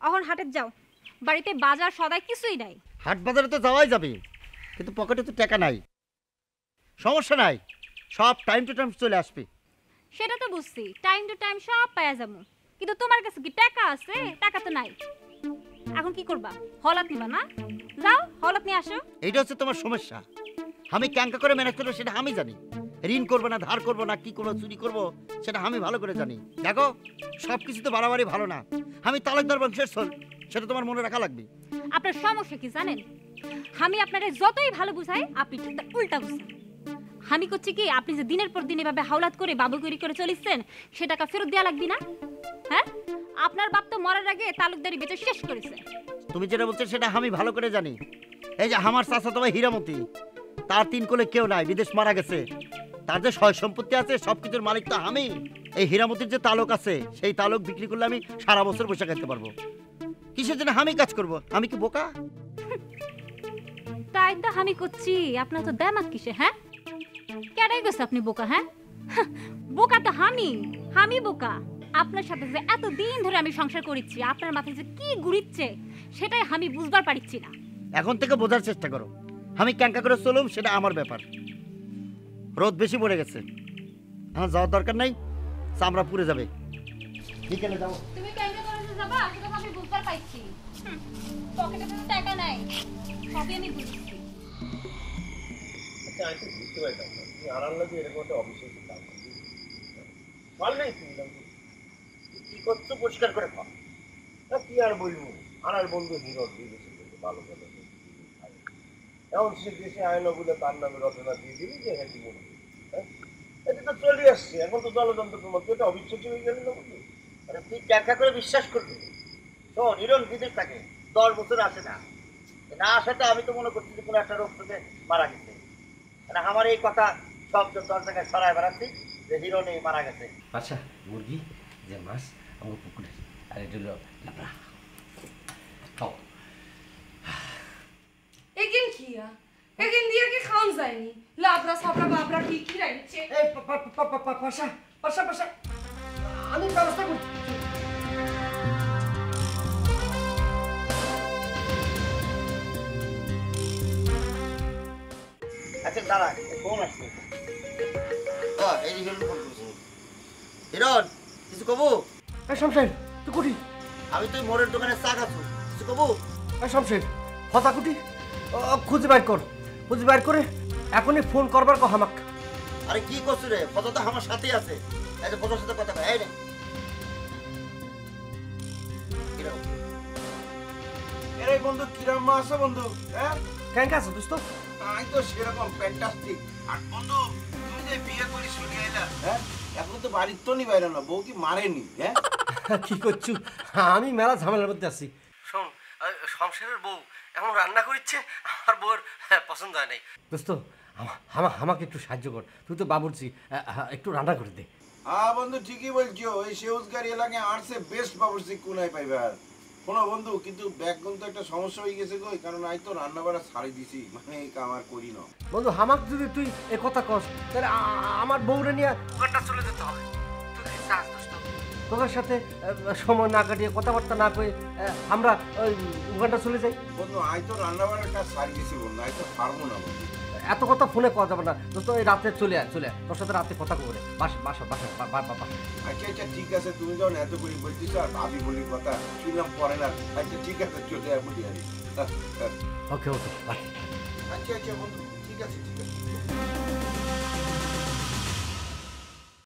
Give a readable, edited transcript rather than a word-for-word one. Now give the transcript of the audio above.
এখন হাটে যাও, বাড়িতে বাজার সদাই কিছুই নাই। হাট বাজারে তো যাওয়াই যাবে, কিন্তু পকেটে তো টাকা নাই। সমস্যা নাই, সব টাইম টু টাইম চলে আসবে। সেটা তো বুঝছি, টাইম টু টাইম সব পাওয়া যাবো, কিন্তু তোমার কাছে কি টাকা আছে? টাকা তো নাই। এখন কি করবা? হলাত নিবা না? যাও হলাত নিয়ে আসো। এইটা হচ্ছে তোমার সমস্যা। আমি ক্যাঙ্কা করে ম্যানেজ করবো সেটা আমি জানি। ঋণ করবো না, ধার করবো না, কি করবো, চুরি করবো সেটা আমি ভালো করে জানি। দেখো, সব কিছু তো বাড়াবাড়ি ভালো না। আমি তালুকদার বংশের ছোট, সেটা তোমার মনে রাখা লাগবে। আপনার সমস্যা কি জানেন? আমি আপনারে যতই ভালো বুঝাই, আপনি ঠিক তার উল্টা বুঝেন। আমি করছি কি, আপনি যে দিনের পর দিন এভাবে হাওলাত করে বাবুগিরি করে চলিচ্ছেন, সে টাকা ফেরত দেওয়া লাগবে না? হ্যাঁ, আপনার বাপ তো মরার আগে তালুকদারি বেচে শেষ করেছে। তুমি যেটা বলছো সেটা আমি ভালো করে জানি। এই যে আমার চাচা তোমার হীরামতি, তার 3 কোলে কেউ নাই, বিদেশ মারা গেছে। তার যে সয় সম্পত্তি আছে সবকিছুর মালিক তো আমি। এই হীরামতির যে তালুক আছে, সেই তালুক বিক্রি করলে আমি সারা বছর বসে খাইতে পারবো। কিসের জন্য আমি কাজ করব? আমি কি বোকা? তাই তো আমি করছি। আপনার তো দেমাক কিসে? হ্যাঁ, কেডাই গেছে আপনি বোকা? হ্যাঁ, বোকা তো আমি বোকা। আপনার সাথে যে এত দিন ধরে আমি সংসার করেছি, আপনার মাথায় যে কি ঘুরিচ্ছে সেটাই আমি বুঝবার পারিচ্ছি না। এখন থেকে বোঝার চেষ্টা করো। আমি ক্যাঙ্কা করে চলুম সেটা আমার ব্যাপার। রোদ বেশি পড়ে গেছে, আমার যাওয়ার দরকার নাই, চামড়া পুড়ে যাবে। বিকেলে যাবো। তুমি কেমনে করে যে যাবা সেটা তো আমি বুঝবার পাইছি। পকেটে তো টাকা নাই, সবই আমি বুঝছি। আচ্ছা, আমি তো বুঝতে পারতাম না তুমি আনার লাগে এরকম একটা অবিশ্বাস কাজ ভালো নেই। তুমি কি করছো পরিষ্কার করে খাও না। কি আর বলবো, আনার বন্ধু হিরোর বিদেশে থেকে ভালো ভালো এখন সে দেশে আয়না বলে তার নামে রচনা দিয়ে দিবি যে হ্যাঁ কি বলবি। হ্যাঁ, এটা তো চলে আসছে, এখন তো জলযন্ত্রের মধ্যে এটা অবিশ্বাসী হয়ে গেল না বলবি। আরে তুই ক্যাঙ্কা করে বিশ্বাস করবি? শোন, হিরোন বিদেশ থাকে 10 বছর আসে না, না আসাতে আমি তো মনে করছি যে কোনো একটা রোগ থেকে মারা গেছে। মানে আমার এই কথা সব 10 জায়গায় ছড়ায় বেড়াচ্ছি যে হিরো নেই, মারা গেছে। আচ্ছা, মুরগি যে মাছ আমার পুকুরে, আর এটা হলো লাবড়া। খাও। এগিন খিয়া এগিন দিয়ে কি খাওন যায়নি? লাবড়া সাবড়া বাবড়া কি কি রাইছে? এই পাশা পাশা পাশা, আমি ব্যবস্থা করছি। আচ্ছা দাঁড়া, ফোন আসছে। এই যে হিরণ ফোন করছে। হিরণ, কিছু কবু? এই শমশের, তুই কুটি? আমি তো মোড়ের দোকানে চা খাচ্ছি, কিছু কবু? এই শমশের, হতা কুটি খুঁজে বাইর কর, খুঁজে বাইর করে এখনই ফোন করবার কহ আমাক। আরে কি করছো রে? ফটো তো আমার সাথেই আছে। এই যে ফটোর সাথে কথা কয়, এই রে হিরণ। এরে বন্ধু, কিরম মা আছে বন্ধু? হ্যাঁ, কেন আছে দোস্ত? আমি তো সেরকম ফ্যান্টাস্টিক। আর বন্ধু, তুমি যে বিয়ে করে চলে এলা, হ্যাঁ, এখন তো বাড়ির তো নি বাইরে না, বউ কি মারেনি? হ্যাঁ, কি করছু? আমি মেলা ঝামেলার মধ্যে আছি। শোন, শমশেরের বউ এমন রান্না করছে, আমার বউর পছন্দ হয় নাই। দোস্ত, আমাকে একটু সাহায্য কর, তুই তো বাবুর্চি, একটু রান্না করে দে। হ্যাঁ বন্ধু, ঠিকই বলছো। ওই সেউজগাড়ি এলাকায় আর্টসে বেস্ট বাবুর্চি কোনায় পাইবার। শোনো বন্ধু, কিন্তু ব্যাকগ্রাউন্ড তো একটা সমস্যা হয়ে গেছে গো, কারণ আমি তো রান্না বাড়া ছাড়ি দিছি, মানে এই কাম আর করি না। বন্ধু, আমাকে যদি তুই এ কথা কস, তাহলে আমার বউরে নিয়ে ওখানটা চলে যেতে হবে। তুই চাস দোস্ত, তোদের সাথে সময় না কাটিয়ে কথাবার্তা না কয়ে আমরা ওই ওখানটা চলে যাই। বন্ধু, আমি তো রান্না বাড়ার কাজ ছাড়ি দিছি বন্ধু, আমি তো পারবো না বন্ধু। এত কথা ফোনে কওয়া যাবে না দোস্ত, এই রাতে চলে আয়, তোর সাথে রাতে কথা বলে বাসা। আচ্ছা আচ্ছা, ঠিক আছে, তুমি যখন এত করে বলছিস আর ভাবি বলি কথা শুনলাম পরে না। আচ্ছা ঠিক আছে, চলে আয় বলি আরে। Okay bye. আচ্ছা আচ্ছা বন্ধু, ঠিক আছে ঠিক আছে।